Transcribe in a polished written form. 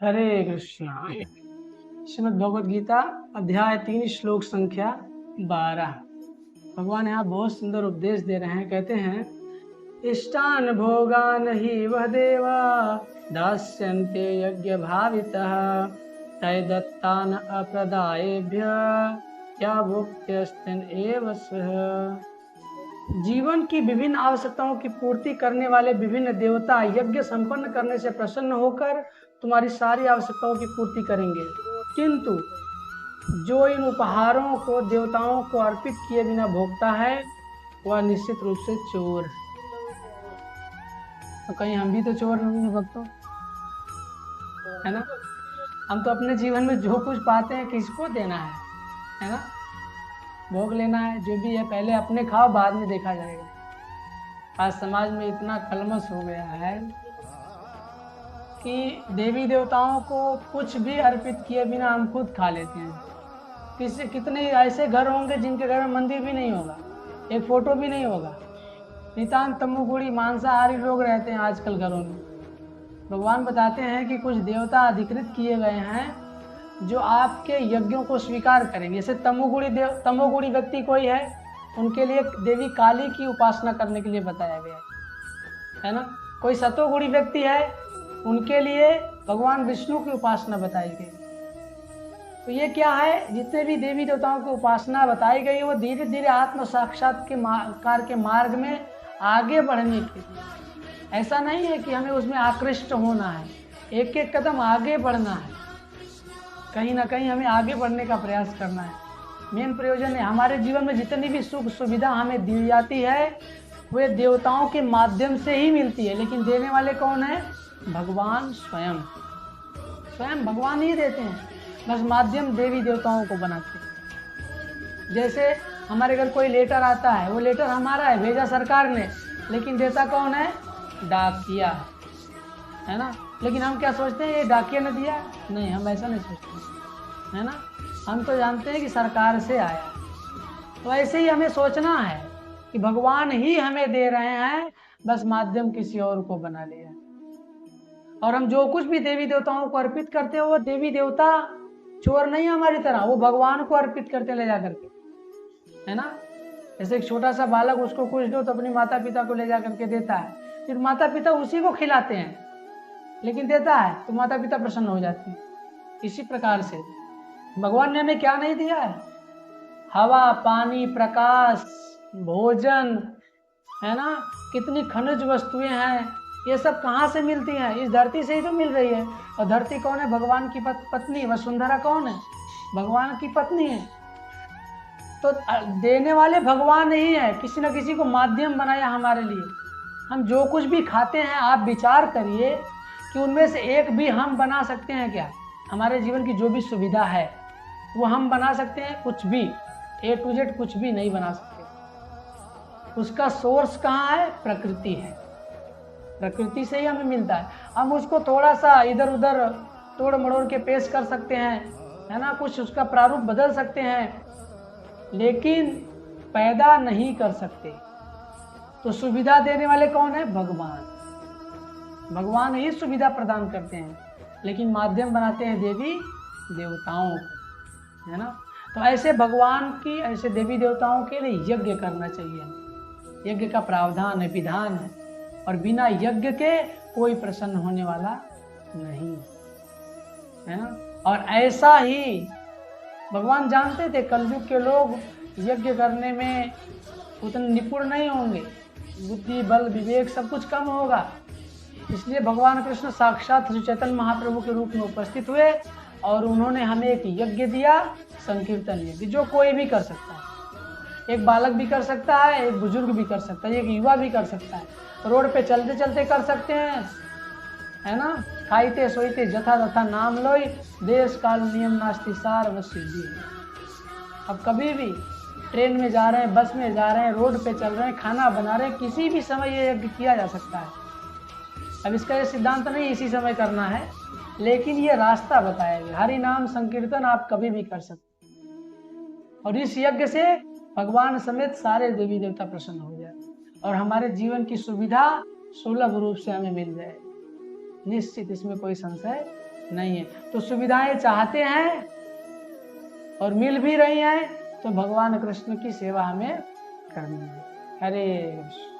हरे कृष्णा। श्रीमद् भगवद गीता अध्याय 3 श्लोक संख्या 12। भगवान यहाँ बहुत सुंदर उपदेश दे रहे हैं। कहते हैं, इष्टान भोगान ही वह देवा दास्यन्ते यज्ञ भावितः तय दत्तान अप्रदायेभ्य क्या भुक्त्यस्तिन एव सः। जीवन की विभिन्न आवश्यकताओं की पूर्ति करने वाले विभिन्न देवता यज्ञ संपन्न करने से प्रसन्न होकर तुम्हारी सारी आवश्यकताओं की पूर्ति करेंगे, किंतु जो इन उपहारों को देवताओं को अर्पित किए बिना भोगता है वह निश्चित रूप से चोर है। तो कहीं हम भी तो चोर नहीं हैं भक्तों, है ना? हम तो अपने जीवन में जो कुछ पाते हैं किसको देना है ना? भोग लेना है, जो भी है पहले अपने खाओ, बाद में देखा जाएगा। आज समाज में इतना कलमश हो गया है कि देवी देवताओं को कुछ भी अर्पित किए बिना हम खुद खा लेते हैं। कितने ऐसे घर होंगे जिनके घर में मंदिर भी नहीं होगा, एक फोटो भी नहीं होगा। नितांत तमोगुणी मांसाहारी लोग रहते हैं आजकल घरों में। भगवान बताते हैं कि कुछ देवता अधिकृत किए गए हैं जो आपके यज्ञों को स्वीकार करेंगे। जैसे तमोगुणी व्यक्ति कोई है, उनके लिए देवी काली की उपासना करने के लिए बताया गया है ना। कोई सतोगुणी व्यक्ति है, उनके लिए भगवान विष्णु की उपासना बताई गई। तो ये क्या है, जितने भी देवी देवताओं की उपासना बताई गई वो धीरे धीरे आत्म साक्षात्कार के मार्ग में आगे बढ़ने के लिए। ऐसा नहीं है कि हमें उसमें आकृष्ट होना है, एक एक कदम आगे बढ़ना है। कहीं ना कहीं हमें आगे बढ़ने का प्रयास करना है। मेन प्रयोजन है, हमारे जीवन में जितनी भी सुख सुविधा हमें दी जाती है वे देवताओं के माध्यम से ही मिलती है, लेकिन देने वाले कौन है? भगवान स्वयं। स्वयं भगवान ही देते हैं, बस माध्यम देवी देवताओं को बनाते हैं। जैसे हमारे घर कोई लेटर आता है, वो लेटर हमारा है, भेजा सरकार ने, लेकिन देता कौन है? डाकिया है ना। लेकिन हम क्या सोचते हैं, ये डाकिया ने दिया? नहीं, हम ऐसा नहीं सोचते, है ना। हम तो जानते हैं कि सरकार से आया। तो ऐसे ही हमें सोचना है कि भगवान ही हमें दे रहे हैं, बस माध्यम किसी और को बना लिया। और हम जो कुछ भी देवी देवताओं को अर्पित करते हैं वो देवी देवता चोर नहीं हमारी तरह, वो भगवान को अर्पित करते ले जा करके, है ना। जैसे एक छोटा सा बालक, उसको कुछ दो तो अपने माता पिता को ले जा करके देता है, फिर माता पिता उसी को खिलाते हैं, लेकिन देता है तो माता पिता प्रसन्न हो जाते हैं। इसी प्रकार से भगवान ने हमें क्या नहीं दिया है? हवा, पानी, प्रकाश, भोजन, है ना। कितनी खनिज वस्तुएं हैं, ये सब कहाँ से मिलती हैं? इस धरती से ही तो मिल रही है। और धरती कौन है? भगवान की पत्नी। वसुंधरा कौन है? भगवान की पत्नी है। तो देने वाले भगवान ही है, किसी न किसी को माध्यम बनाया हमारे लिए। हम जो कुछ भी खाते हैं, आप विचार करिए कि उनमें से एक भी हम बना सकते हैं क्या? हमारे जीवन की जो भी सुविधा है वो हम बना सकते हैं? कुछ भी, A to Z कुछ भी नहीं बना सकते। उसका सोर्स कहाँ है? प्रकृति है। प्रकृति से ही हमें मिलता है। हम उसको थोड़ा सा इधर उधर तोड़ मड़ोड़ के पेश कर सकते हैं, है ना, कुछ उसका प्रारूप बदल सकते हैं, लेकिन पैदा नहीं कर सकते। तो सुविधा देने वाले कौन है? भगवान। भगवान ही सुविधा प्रदान करते हैं, लेकिन माध्यम बनाते हैं देवी देवताओं को, है ना। तो ऐसे भगवान की, ऐसे देवी देवताओं के लिए यज्ञ करना चाहिए। यज्ञ का प्रावधान है, विधान है, और बिना यज्ञ के कोई प्रसन्न होने वाला नहीं, है ना। और ऐसा ही भगवान जानते थे कलयुग के लोग यज्ञ करने में उतने निपुण नहीं होंगे, बुद्धि बल विवेक सब कुछ कम होगा। इसलिए भगवान कृष्ण साक्षात श्री चैतन्य महाप्रभु के रूप में उपस्थित हुए और उन्होंने हमें एक यज्ञ दिया, संकीर्तन यज्ञ, जो कोई भी कर सकता है। एक बालक भी कर सकता है, एक बुजुर्ग भी कर सकता है, एक युवा भी कर सकता है, रोड पे चलते चलते कर सकते हैं, है ना। खाइते सोइते जथा तथा नाम लोई, देश काल नियम नास्ति सार व सिद्धि। अब कभी भी ट्रेन में जा रहे हैं, बस में जा रहे हैं, रोड पे चल रहे हैं, खाना बना रहे हैं, किसी भी समय ये यज्ञ किया जा सकता है। अब इसका ये सिद्धांत नहीं इसी समय करना है, लेकिन ये रास्ता बताया गया। हरि नाम संकीर्तन आप कभी भी कर सकते हैं, और इस यज्ञ से भगवान समेत सारे देवी देवता प्रसन्न हो जाए और हमारे जीवन की सुविधा सुलभ रूप से हमें मिल जाए। निश्चित, इसमें कोई संशय नहीं है। तो सुविधाएं चाहते हैं और मिल भी रही हैं, तो भगवान कृष्ण की सेवा हमें करनी है। हरे कृष्ण।